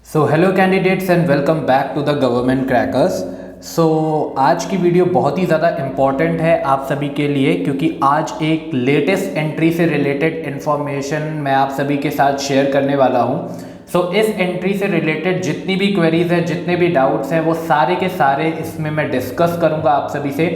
So hello candidates and welcome back to the government crackers. So आज की video बहुत ही ज़्यादा इम्पॉर्टेंट है आप सभी के लिए, क्योंकि आज एक लेटेस्ट एंट्री से रिलेटेड इन्फॉर्मेशन मैं आप सभी के साथ शेयर करने वाला हूं। सो इस एंट्री से रिलेटेड जितनी भी क्वेरीज हैं, जितने भी डाउट्स हैं, वो सारे के सारे इसमें मैं डिस्कस करूंगा आप सभी से।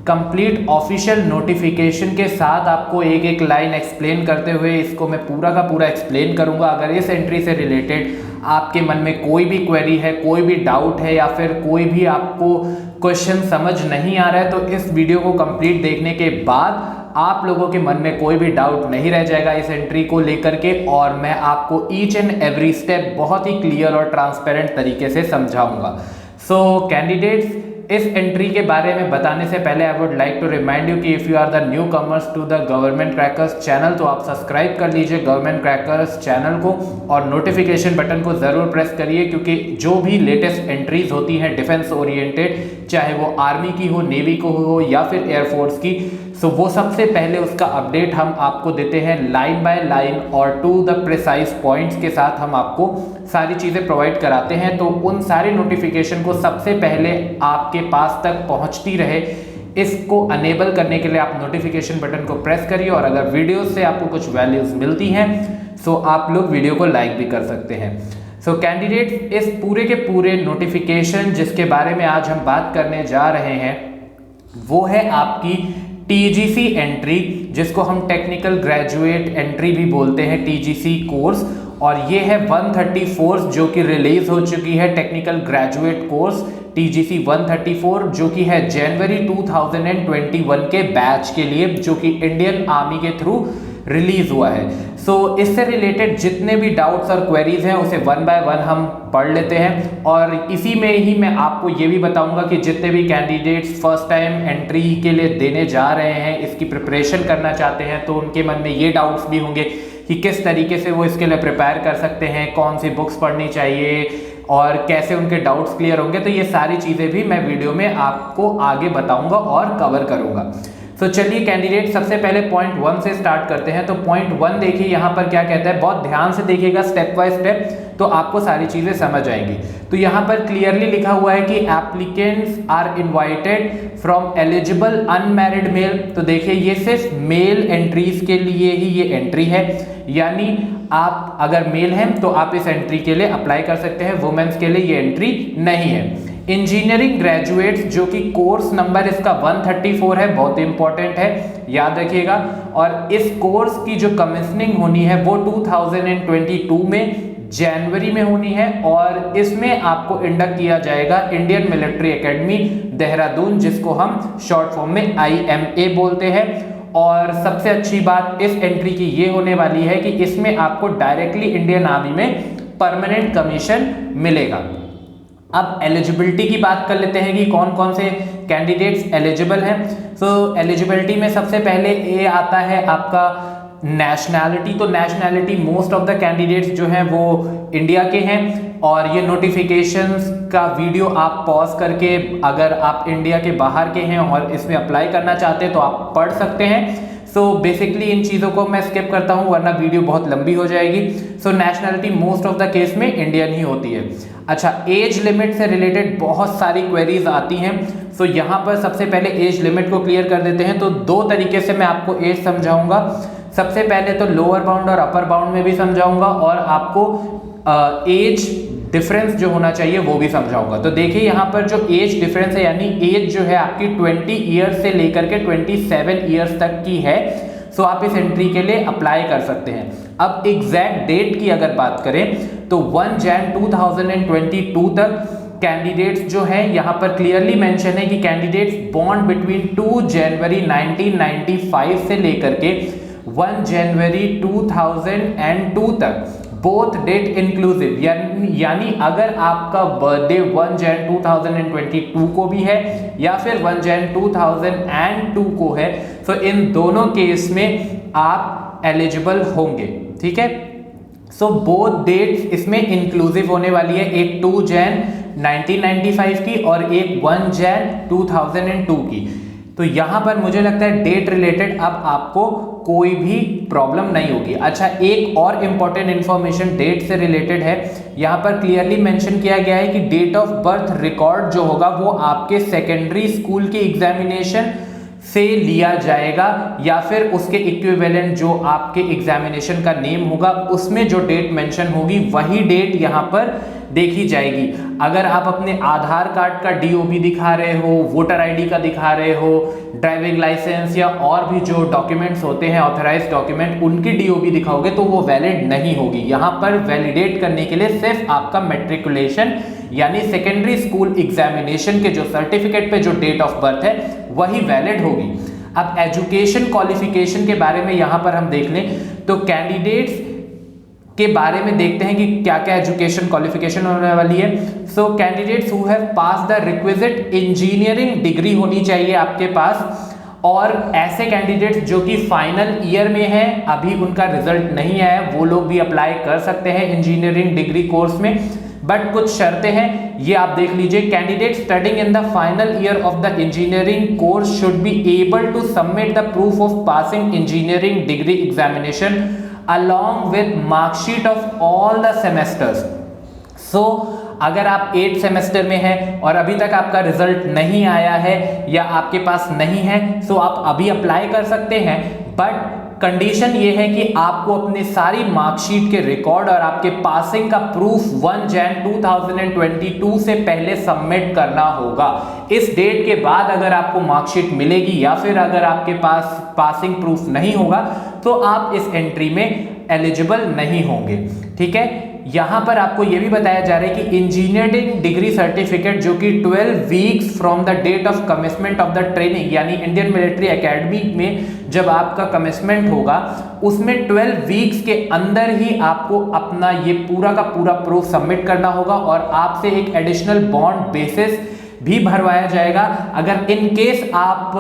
कंप्लीट ऑफिशियल नोटिफिकेशन के साथ आपको एक एक लाइन एक्सप्लेन करते हुए इसको मैं पूरा का पूरा एक्सप्लेन करूंगा। अगर इस एंट्री से रिलेटेड आपके मन में कोई भी क्वेरी है, कोई भी डाउट है, या फिर कोई भी आपको क्वेश्चन समझ नहीं आ रहा है, तो इस वीडियो को कंप्लीट देखने के बाद आप लोगों के मन में कोई भी डाउट नहीं रह जाएगा इस एंट्री को लेकर के, और मैं आपको ईच एंड एवरी स्टेप बहुत ही क्लियर और ट्रांसपेरेंट तरीके से समझाऊंगा। सो कैंडिडेट्स, इस एंट्री के बारे में बताने से पहले I would like to remind you कि if you are the newcomers to the government crackers channel, तो आप सब्सक्राइब कर लीजिए गवर्नमेंट क्रैकर्स चैनल को और नोटिफिकेशन बटन को ज़रूर प्रेस करिए, क्योंकि जो भी लेटेस्ट एंट्रीज होती हैं डिफेंस ओरिएंटेड, चाहे वो आर्मी की हो, नेवी को हो या फिर एयरफोर्स की, सो वो सबसे पहले उसका अपडेट हम आपको देते हैं लाइन बाय लाइन और टू द प्रिसाइज पॉइंट्स के साथ हम आपको सारी चीज़ें प्रोवाइड कराते हैं। तो उन सारी नोटिफिकेशन को सबसे पहले आपके पास तक पहुंचती रहे, इसको अनेबल करने के लिए आप नोटिफिकेशन बटन को प्रेस करिए, और अगर वीडियो से आपको कुछ वैल्यूज मिलती हैं सो आप लोग वीडियो को लाइक भी कर सकते हैं। सो कैंडिडेट, इस पूरे के पूरे नोटिफिकेशन जिसके बारे में आज हम बात करने जा रहे हैं वो है आपकी टीजीसी एंट्री, जिसको हम टेक्निकल ग्रेजुएट एंट्री भी बोलते हैं, टीजीसी कोर्स। और ये है 134 जो कि रिलीज हो चुकी है, टेक्निकल ग्रेजुएट कोर्स टीजीसी 134, जो कि है जनवरी 2021 के बैच के लिए, जो कि इंडियन आर्मी के थ्रू रिलीज हुआ है। सो इससे रिलेटेड जितने भी डाउट्स और क्वेरीज हैं उसे वन बाय वन हम पढ़ लेते हैं, और इसी में ही मैं आपको ये भी बताऊंगा कि जितने भी कैंडिडेट्स फर्स्ट टाइम एंट्री के लिए देने जा रहे हैं, इसकी प्रिपरेशन करना चाहते हैं, तो उनके मन में ये डाउट्स भी होंगे कि किस तरीके से वो इसके लिए प्रिपेयर कर सकते हैं, कौन सी बुक्स पढ़नी चाहिए और कैसे उनके डाउट्स क्लियर होंगे। तो ये सारी चीज़ें भी मैं वीडियो में आपको आगे बताऊंगा और कवर करूंगा। तो चलिए कैंडिडेट, सबसे पहले पॉइंट 1 से स्टार्ट करते हैं। तो पॉइंट 1 देखिए यहाँ पर क्या कहता है, बहुत ध्यान से देखिएगा स्टेप बाय स्टेप, तो आपको सारी चीज़ें समझ आएंगी। तो यहाँ पर क्लियरली लिखा हुआ है कि applicants are invited from eligible unmarried male. तो देखिए ये सिर्फ मेल एंट्रीज के लिए ही ये एंट्री है, यानी आप अगर मेल हैं तो आप इस एंट्री के लिए अप्लाई कर सकते हैं, वुमेन्स के लिए ये एंट्री नहीं है। इंजीनियरिंग ग्रेजुएट्स, जो कि कोर्स नंबर इसका 134 है, बहुत इंपॉर्टेंट है, याद रखिएगा। और इस कोर्स की जो कमिशनिंग होनी है वो 2022 में जनवरी में होनी है, और इसमें आपको इंडक्ट किया जाएगा इंडियन मिलिट्री एकेडमी देहरादून, जिसको हम शॉर्ट फॉर्म में IMA बोलते हैं। और सबसे अच्छी बात इस एंट्री की ये होने वाली है कि इसमें आपको डायरेक्टली इंडियन आर्मी में परमानेंट कमीशन मिलेगा। अब एलिजिबिलिटी की बात कर लेते हैं कि कौन कौन से कैंडिडेट्स एलिजिबल हैं। तो एलिजिबिलिटी में सबसे पहले ये आता है आपका नेशनैलिटी। तो nationality most of the candidates जो हैं वो इंडिया के हैं, और ये नोटिफिकेशंस का वीडियो आप पॉज करके अगर आप इंडिया के बाहर के हैं और इसमें अप्लाई करना चाहते हैं तो आप पढ़ सकते हैं। सो बेसिकली इन चीज़ों को मैं स्किप करता हूं वरना वीडियो बहुत लंबी हो जाएगी। So nationality most of the case में इंडियन ही होती है। अच्छा, एज लिमिट से रिलेटेड बहुत सारी क्वेरीज आती हैं। सो यहाँ पर सबसे पहले एज लिमिट को क्लियर कर देते हैं। तो दो तरीके से मैं आपको एज समझाऊंगा। सबसे पहले तो लोअर बाउंड और अपर बाउंड में भी समझाऊंगा, और आपको एज डिफरेंस जो होना चाहिए वो भी समझाऊंगा। तो देखिए यहाँ पर जो एज डिफरेंस है, यानी एज जो है आपकी 20 ईयर्स से लेकर के 27 ईयर्स तक की है, सो आप इस एंट्री के लिए अप्लाई कर सकते हैं। अब एग्जैक्ट डेट की अगर बात करें तो 1 जन 2022 तक कैंडिडेट्स जो हैं यहाँ पर क्लियरली मेंशन है कि कैंडिडेट्स बॉर्न बिटवीन 2 जनवरी 1995 से लेकर के 1 जनवरी 2002 तक, बोथ डेट इंक्लूसिव, यानी अगर आपका बर्थडे 1 जन 2022 को भी है या फिर 1 जन 2002 को है, तो इन दोनों केस में आप एलिजिबल होंगे। ठीक है, सो बोथ डेट्स इसमें इंक्लूसिव होने वाली है, एक 2 जन 1995 की और एक 1 जन 2002 की। तो यहाँ पर मुझे लगता है डेट रिलेटेड अब आपको कोई भी प्रॉब्लम नहीं होगी। अच्छा, एक और इंपॉर्टेंट इंफॉर्मेशन डेट से रिलेटेड है, यहाँ पर क्लियरली मेंशन किया गया है कि डेट ऑफ बर्थ रिकॉर्ड जो होगा वो आपके सेकेंडरी स्कूल के एग्जामिनेशन से लिया जाएगा या फिर उसके इक्विवेलेंट जो आपके एग्जामिनेशन का नेम होगा उसमें जो डेट मेंशन होगी वही डेट यहाँ पर देखी जाएगी। अगर आप अपने आधार कार्ड का डीओबी दिखा रहे हो, वोटर आईडी का दिखा रहे हो, ड्राइविंग लाइसेंस या और भी जो डॉक्यूमेंट्स होते हैं ऑथराइज्ड डॉक्यूमेंट, उनकी डीओबी दिखाओगे तो वो वैलिड नहीं होगी। यहाँ पर वैलिडेट करने के लिए सिर्फ आपका मैट्रिकुलेशन यानी सेकेंडरी स्कूल एग्जामिनेशन के जो सर्टिफिकेट पे जो डेट ऑफ बर्थ है वही वैलिड होगी। अब एजुकेशन क्वालिफिकेशन के बारे में यहाँ पर हम देख लें तो कैंडिडेट्स के बारे में देखते हैं कि क्या क्या एजुकेशन क्वालिफिकेशन होने वाली है। So candidates who have pass the requisite engineering degree होनी चाहिए आपके पास, और ऐसे कैंडिडेट्स जो कि फाइनल ईयर में हैं, अभी उनका रिजल्ट नहीं आया, वो लोग भी अप्लाई कर सकते हैं इंजीनियरिंग डिग्री कोर्स में, बट कुछ शर्तें हैं, ये आप देख लीजिए। Candidate studying in the final year of the engineering course should be able to submit the proof of passing engineering degree examination along with mark sheet of all the semesters। So अगर आप 8 semester में हैं और अभी तक आपका result नहीं आया है या आपके पास नहीं है, सो आप अभी अप्लाई कर सकते हैं, बट कंडीशन ये है कि आपको अपनी सारी मार्कशीट के रिकॉर्ड और आपके पासिंग का प्रूफ 1 जन 2022 से पहले सबमिट करना होगा। इस डेट के बाद अगर आपको मार्कशीट मिलेगी या फिर अगर आपके पास पासिंग प्रूफ नहीं होगा तो आप इस एंट्री में एलिजिबल नहीं होंगे। ठीक है, यहां पर आपको यह भी बताया जा रहा है कि इंजीनियरिंग डिग्री सर्टिफिकेट जो कि 12 weeks from the date of commitment of the training, यानी इंडियन मिलिट्री एकेडमी में जब आपका कमिटमेंट होगा उसमें 12 वीक्स के अंदर ही आपको अपना ये पूरा का पूरा प्रूफ सबमिट करना होगा और आपसे एक एडिशनल बॉन्ड बेसिस भी भरवाया जाएगा। अगर इन केस आप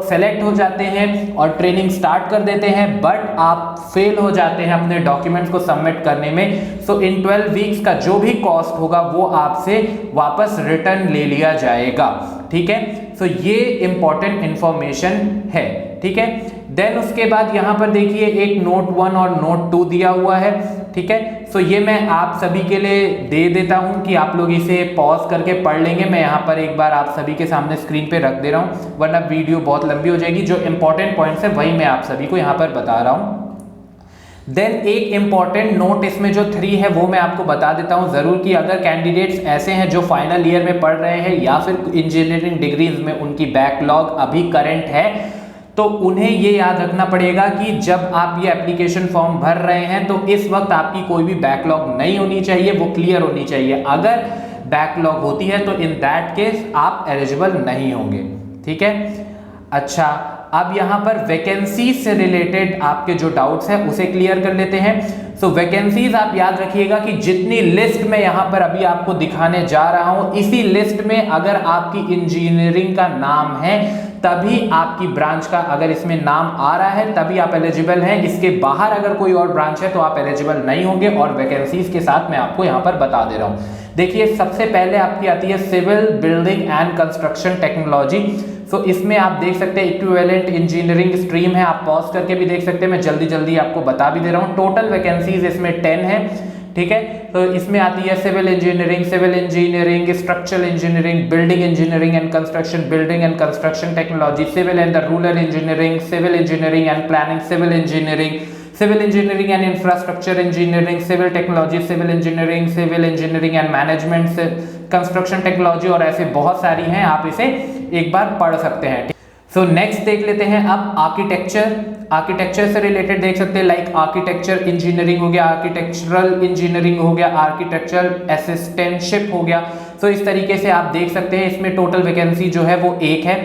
सेलेक्ट हो जाते हैं और ट्रेनिंग स्टार्ट कर देते हैं बट आप फेल हो जाते हैं अपने डॉक्यूमेंट्स को सबमिट करने में, सो इन 12 वीक्स का जो भी कॉस्ट होगा वो आपसे वापस रिटर्न ले लिया जाएगा। ठीक है, सो ये इंपॉर्टेंट इंफॉर्मेशन है। ठीक है, देन उसके बाद यहां पर देखिए एक नोट 1 और नोट 2 दिया हुआ है। ठीक है, सो ये मैं आप सभी के लिए दे देता हूं कि आप लोग इसे पॉज करके पढ़ लेंगे। मैं यहां पर एक बार आप सभी के सामने स्क्रीन पे रख दे रहा हूं, वरना वीडियो बहुत लंबी हो जाएगी। जो इंपॉर्टेंट पॉइंट्स है वही मैं आप सभी को यहां पर बता रहा हूं। देन एक इंपॉर्टेंट नोट इसमें जो 3 है वो मैं आपको बता देता हूं जरूर कि अगर कैंडिडेट्स ऐसे हैं जो फाइनल ईयर में पढ़ रहे हैं या फिर इंजीनियरिंग डिग्रीज में उनकी बैकलॉग अभी करंट है, तो उन्हें ये याद रखना पड़ेगा कि जब आप ये एप्लीकेशन फॉर्म भर रहे हैं तो इस वक्त आपकी कोई भी बैकलॉग नहीं होनी चाहिए, वो क्लियर होनी चाहिए। अगर बैकलॉग होती है तो इन दैट केस आप एलिजिबल नहीं होंगे। ठीक है, अच्छा अब यहाँ पर वैकेंसीज से रिलेटेड आपके जो डाउट्स हैं उसे क्लियर कर लेते हैं। सो वैकेंसीज आप याद रखिएगा कि जितनी लिस्ट में यहाँ पर अभी आपको दिखाने जा रहा हूँ, इसी लिस्ट में अगर आपकी इंजीनियरिंग का नाम है तभी आपकी ब्रांच का, अगर इसमें नाम आ रहा है तभी आप एलिजिबल हैं। इसके बाहर अगर कोई और ब्रांच है तो आप एलिजिबल नहीं होंगे। और वैकेंसीज के साथ मैं आपको यहाँ पर बता दे रहा हूँ। देखिए सबसे पहले आपकी आती है civil building and construction technology. So इसमें आप देख सकते हैं इक्विवेलेंट इंजीनियरिंग स्ट्रीम है, आप पॉज करके भी देख सकते हैं, मैं जल्दी जल्दी आपको बता भी दे रहा हूँ। टोटल वैकेंसीज इसमें 10 है। ठीक है, तो इसमें आती है civil engineering, structural engineering, building engineering and construction, building and construction technology, civil and rural engineering, civil engineering and planning, civil engineering and infrastructure engineering, civil technology, civil engineering and management, construction technology, और ऐसे बहुत सारी हैं, आप इसे एक बार पढ़ सकते हैं। सो नेक्स्ट देख लेते हैं अब आर्किटेक्चर से रिलेटेड देख सकते हैं, लाइक आर्किटेक्चर इंजीनियरिंग हो गया, आर्किटेक्चरल इंजीनियरिंग हो गया, आर्किटेक्चरल असिस्टेंटशिप हो गया। सो इस तरीके से आप देख सकते हैं इसमें टोटल वैकेंसी जो है वो 1 है।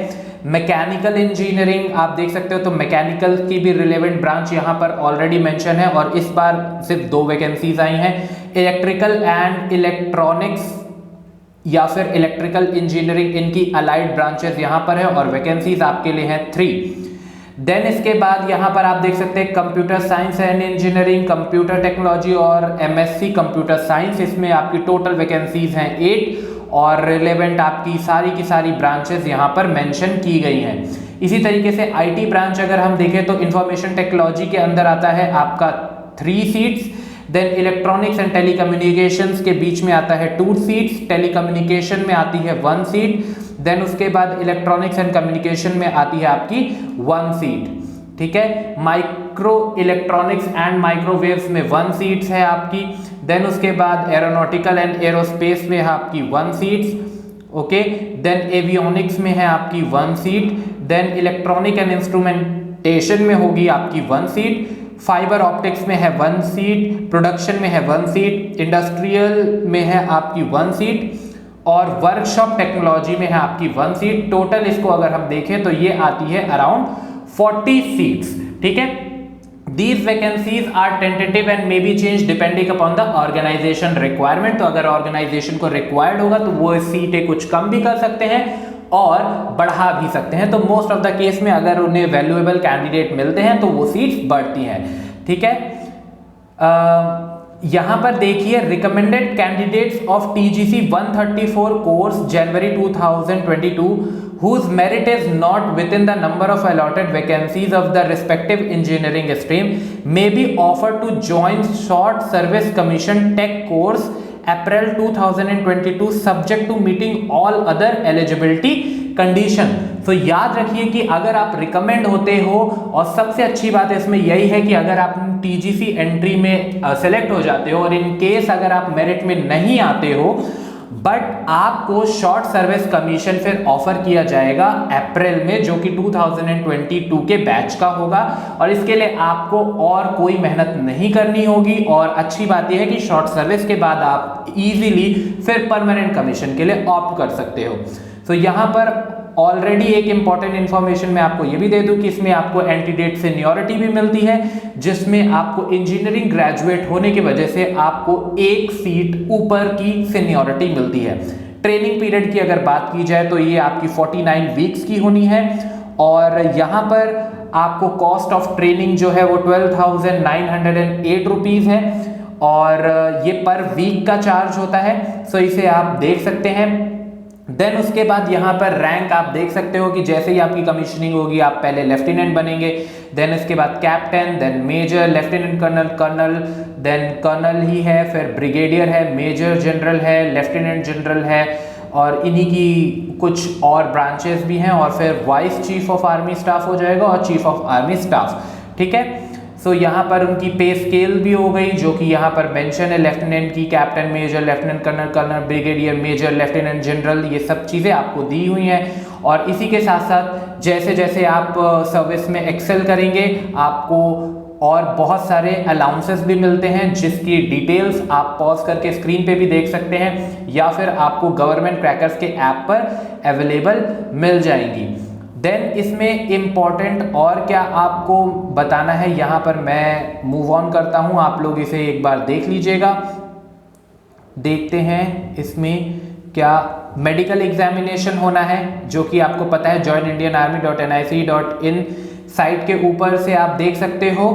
मैकेनिकल इंजीनियरिंग आप देख सकते हो, तो मैकेनिकल की भी रिलेवेंट ब्रांच यहाँ पर ऑलरेडी मेंशन है और इस बार सिर्फ 2 वैकेंसीज आई हैं। इलेक्ट्रिकल एंड इलेक्ट्रॉनिक्स या फिर इलेक्ट्रिकल इंजीनियरिंग, इनकी अलाइड ब्रांचेस यहाँ पर है और वैकेंसीज आपके लिए हैं 3। देन इसके बाद यहाँ पर आप देख सकते हैं computer science and engineering, computer technology और एमएससी कंप्यूटर साइंस, इसमें आपकी टोटल वैकेंसीज हैं 8 और रिलेवेंट आपकी सारी की सारी ब्रांचेस यहाँ पर मेंशन की गई हैं। इसी तरीके से आईटी ब्रांच अगर हम देखें तो इंफॉर्मेशन टेक्नोलॉजी के अंदर आता है आपका 3 seats. Then electronics and telecommunications के बीच में आता है 2 सीट्स, टेलीकम्युनिकेशन में आती है 1 सीट, देन उसके बाद इलेक्ट्रॉनिक्स एंड कम्युनिकेशन में आती है आपकी 1 सीट। ठीक है, माइक्रो इलेक्ट्रॉनिक्स एंड माइक्रोवेव्स में 1 सीट्स है आपकी। देन उसके बाद एरोनॉटिकल एंड एरोस्पेस में है आपकी 1 सीट्स। ओके, देन एवियोनिक्स में है आपकी 1 seat. Then electronic and instrumentation में होगी आपकी 1 सीट। फाइबर ऑप्टिक्स में है 1 सीट, प्रोडक्शन में है 1 सीट, इंडस्ट्रियल में है आपकी 1 सीट और वर्कशॉप टेक्नोलॉजी में है आपकी 1 सीट। टोटल इसको अगर हम देखें तो ये आती है अराउंड 40 सीट्स। ठीक है, These vacancies are tentative and may be changed depending upon the organization requirement। तो अगर ऑर्गेनाइजेशन को रिक्वायर्ड होगा तो वो सीटें कुछ कम भी कर सकते हैं और बढ़ा भी सकते हैं। तो मोस्ट ऑफ द केस में अगर उन्हें वैल्यूएबल कैंडिडेट मिलते हैं तो वो सीट्स बढ़ती हैं। ठीक है, यहां पर देखिए recommended candidates of TGC 134 course January 2022 whose merit is not within the number of allotted vacancies of the respective engineering stream may be offered to join short service commission tech course April 2022 subject to meeting all other eligibility condition। तो याद रखिए कि अगर आप recommend होते हो, और सबसे अच्छी बात इसमें यही है कि अगर आप टीजीसी एंट्री में सेलेक्ट हो जाते हो और इन केस अगर आप मेरिट में नहीं आते हो बट आपको शॉर्ट सर्विस कमीशन फिर ऑफर किया जाएगा अप्रैल में, जो कि 2022 के बैच का होगा और इसके लिए आपको और कोई मेहनत नहीं करनी होगी। और अच्छी बात यह है कि शॉर्ट सर्विस के बाद आप इजीली फिर परमानेंट कमीशन के लिए ऑप्ट कर सकते हो। तो यहाँ पर ऑलरेडी एक इंपॉर्टेंट इंफॉर्मेशन मैं आपको ये भी दे दूं कि इसमें आपको एंटीडेट सीनियरिटी भी मिलती है, जिसमें आपको इंजीनियरिंग ग्रेजुएट होने की वजह से आपको 1 सीट ऊपर की सीनियरिटी मिलती है। ट्रेनिंग पीरियड की अगर बात की जाए तो ये आपकी 49 वीक्स की होनी है और यहाँ पर आपको कॉस्ट ऑफ ट्रेनिंग जो है वो 12,908 रुपीज़ है और ये पर वीक का चार्ज होता है। सो इसे आप देख सकते हैं। देन उसके बाद यहाँ पर रैंक आप देख सकते हो कि जैसे ही आपकी कमीशनिंग होगी आप पहले लेफ्टिनेंट बनेंगे, देन इसके बाद captain, then major, lieutenant colonel, colonel, then colonel ही है, फिर ब्रिगेडियर है, मेजर जनरल है, लेफ्टिनेंट जनरल है और इन्हीं की कुछ और ब्रांचेस भी हैं और फिर vice chief of army staff हो जाएगा और चीफ ऑफ आर्मी स्टाफ। ठीक है, सो यहाँ पर उनकी पे स्केल भी हो गई जो कि यहाँ पर मेंशन है लेफ्टिनेंट की, captain, major, lieutenant colonel, colonel, brigadier, major, lieutenant general, ये सब चीज़ें आपको दी हुई हैं। और इसी के साथ साथ जैसे जैसे आप सर्विस में एक्सेल करेंगे आपको और बहुत सारे अलाउंसेस भी मिलते हैं जिसकी डिटेल्स आप पॉज करके स्क्रीन पे भी देख सकते हैं या फिर आपको गवर्नमेंट क्रैकर्स के ऐप पर अवेलेबल मिल जाएंगी। देन इसमें इम्पॉर्टेंट और क्या आपको बताना है, यहाँ पर मैं मूव ऑन करता हूँ, आप लोग इसे एक बार देख लीजिएगा। देखते हैं इसमें क्या मेडिकल एग्जामिनेशन होना है जो कि आपको पता है joinindianarmy.nic.in साइट के ऊपर से आप देख सकते हो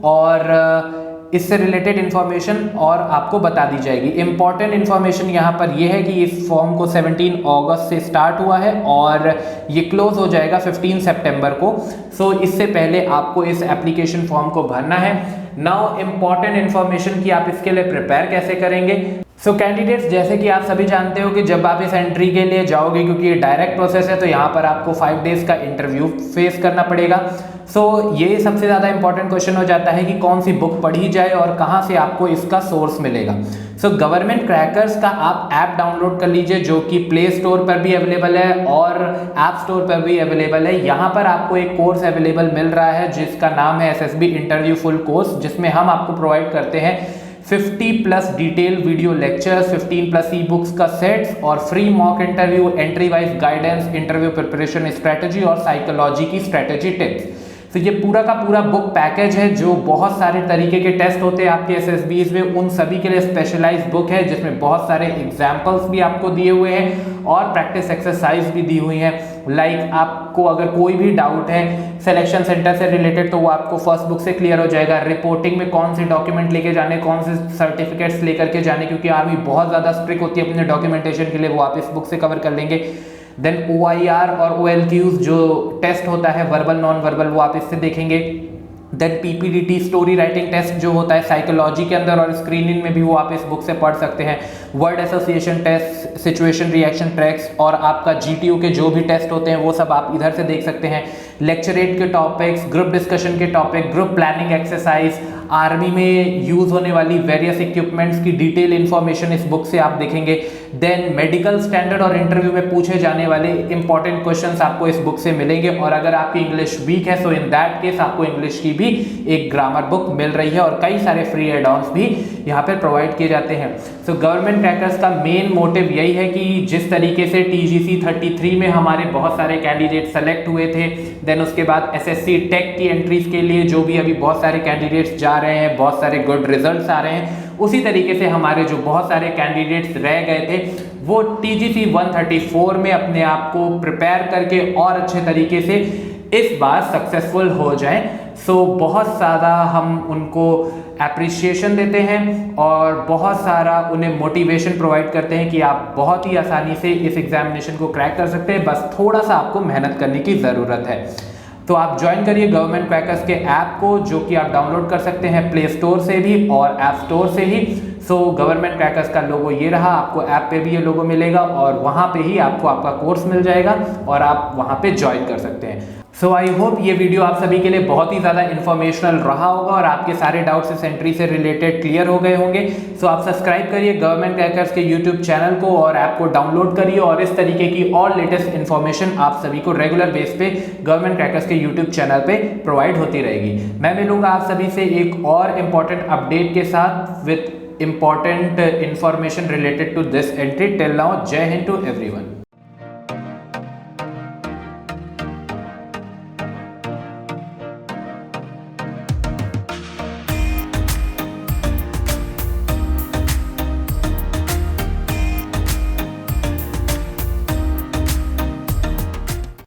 और इससे रिलेटेड इन्फॉर्मेशन और आपको बता दी जाएगी। इंपॉर्टेंट इन्फॉर्मेशन यहाँ पर यह है कि इस फॉर्म को 17 अगस्त से स्टार्ट हुआ है और ये क्लोज हो जाएगा 15 सितंबर को। सो इससे पहले आपको इस एप्लीकेशन फॉर्म को भरना है। नाउ इंपॉर्टेंट इन्फॉर्मेशन कि आप इसके लिए प्रिपेयर कैसे करेंगे। सो कैंडिडेट्स, जैसे कि आप सभी जानते हो कि जब आप इस एंट्री के लिए जाओगे, क्योंकि ये डायरेक्ट प्रोसेस है, तो यहाँ पर आपको 5 डेज का इंटरव्यू फेस करना पड़ेगा। सो ये सबसे ज़्यादा इंपॉर्टेंट क्वेश्चन हो जाता है कि कौन सी बुक पढ़ी जाए और कहाँ से आपको इसका सोर्स मिलेगा। सो गवर्नमेंट क्रैकर्स का आप ऐप डाउनलोड कर लीजिए जो कि प्ले स्टोर पर भी अवेलेबल है और ऐप स्टोर पर भी अवेलेबल है। यहाँ पर आपको एक कोर्स अवेलेबल मिल रहा है जिसका नाम है SSB इंटरव्यू फुल कोर्स, जिसमें हम आपको प्रोवाइड करते हैं 50+ detail video lectures, 15+ e books का सेट्स और free mock interview, entry wise guidance, interview preparation strategy और साइकोलॉजी की स्ट्रेटजी टिप्स। तो ये पूरा का पूरा बुक पैकेज है जो बहुत सारे तरीके के टेस्ट होते हैं आपके SSBs में, उन सभी के लिए स्पेशलाइज्ड बुक है जिसमें बहुत सारे एग्जाम्पल्स भी आपको दिए हुए हैं और प्रैक्टिस एक्सरसाइज भी दी हुई हैं। लाइक आपको अगर कोई भी डाउट है सिलेक्शन सेंटर से रिलेटेड तो वो आपको फर्स्ट बुक से क्लियर हो जाएगा। रिपोर्टिंग में कौन से डॉक्यूमेंट लेके जाने, कौन से सर्टिफिकेट्स लेकर के जाने, क्योंकि आर्मी बहुत ज़्यादा स्ट्रिक्ट होती है अपने डॉक्यूमेंटेशन के लिए, वो आप इस बुक से कवर कर लेंगे। देन OIR और OLQs जो टेस्ट होता है वर्बल नॉन वर्बल, वो आप इससे देखेंगे। Then PPDT story writing test जो होता है साइकोलॉजी के अंदर और स्क्रीनिंग में भी, वो आप इस बुक से पढ़ सकते हैं। Word association test, situation reaction test और आपका GTU के जो भी टेस्ट होते हैं वो सब आप इधर से देख सकते हैं। लेक्चरेट के टॉपिक्स, ग्रुप डिस्कशन के topic, group planning exercise, army में यूज होने वाली वेरियस इक्विपमेंट्स की डिटेल इंफॉर्मेशन इस बुक से आप देखेंगे। देन मेडिकल स्टैंडर्ड और इंटरव्यू में पूछे जाने वाले इंपॉर्टेंट क्वेश्चंस आपको इस बुक से मिलेंगे। और अगर आपकी इंग्लिश वीक है, सो इन दैट केस आपको इंग्लिश की भी एक ग्रामर बुक मिल रही है और कई सारे फ्री एड ऑन्स भी यहाँ पर प्रोवाइड किए जाते हैं। सो गवर्नमेंट क्रैकर्स का मेन मोटिव यही है कि जिस तरीके से TGC 33 में हमारे बहुत सारे कैंडिडेट सेलेक्ट हुए थे, देन उसके बाद SSC टेक की एंट्रीज के लिए जो भी अभी बहुत सारे कैंडिडेट्स जा रहे हैं, बहुत सारे गुड रिजल्ट्स आ रहे हैं, उसी तरीके से हमारे जो बहुत सारे कैंडिडेट्स रह गए थे वो TGC 134 में अपने आप को प्रिपेयर करके और अच्छे तरीके से इस बार सक्सेसफुल हो जाएं। सो बहुत ज़्यादा हम उनको एप्रिसिएशन देते हैं और बहुत सारा उन्हें मोटिवेशन प्रोवाइड करते हैं कि आप बहुत ही आसानी से इस एग्जामिनेशन को क्रैक कर सकते हैं, बस थोड़ा सा आपको मेहनत करने की ज़रूरत है। तो आप ज्वाइन करिए गवर्नमेंट क्रैकर्स के ऐप को, जो कि आप डाउनलोड कर सकते हैं प्ले स्टोर से भी और ऐप स्टोर से ही। सो गवर्नमेंट क्रैकर्स का लोगो ये रहा, आपको ऐप पे भी ये लोगो मिलेगा और वहाँ पे ही आपको आपका कोर्स मिल जाएगा और आप वहाँ पे ज्वाइन कर सकते हैं। सो आई होप ये वीडियो आप सभी के लिए बहुत ही ज़्यादा इन्फॉर्मेशनल रहा होगा और आपके सारे डाउट्स इस एंट्री से रिलेटेड क्लियर हो गए होंगे। सो आप सब्सक्राइब करिए गवर्नमेंट क्रैकर्स के यूट्यूब चैनल को और ऐप को डाउनलोड करिए और इस तरीके की और लेटेस्ट इन्फॉर्मेशन आप सभी को रेगुलर बेस पे गवर्नमेंट क्रैकर्स के यूट्यूब चैनल पे प्रोवाइड होती रहेगी। मैं मिलूंगा आप सभी से एक और इम्पॉर्टेंट अपडेट के साथ with important information related to this entry. Till now, जय हिंद टू एवरीवन।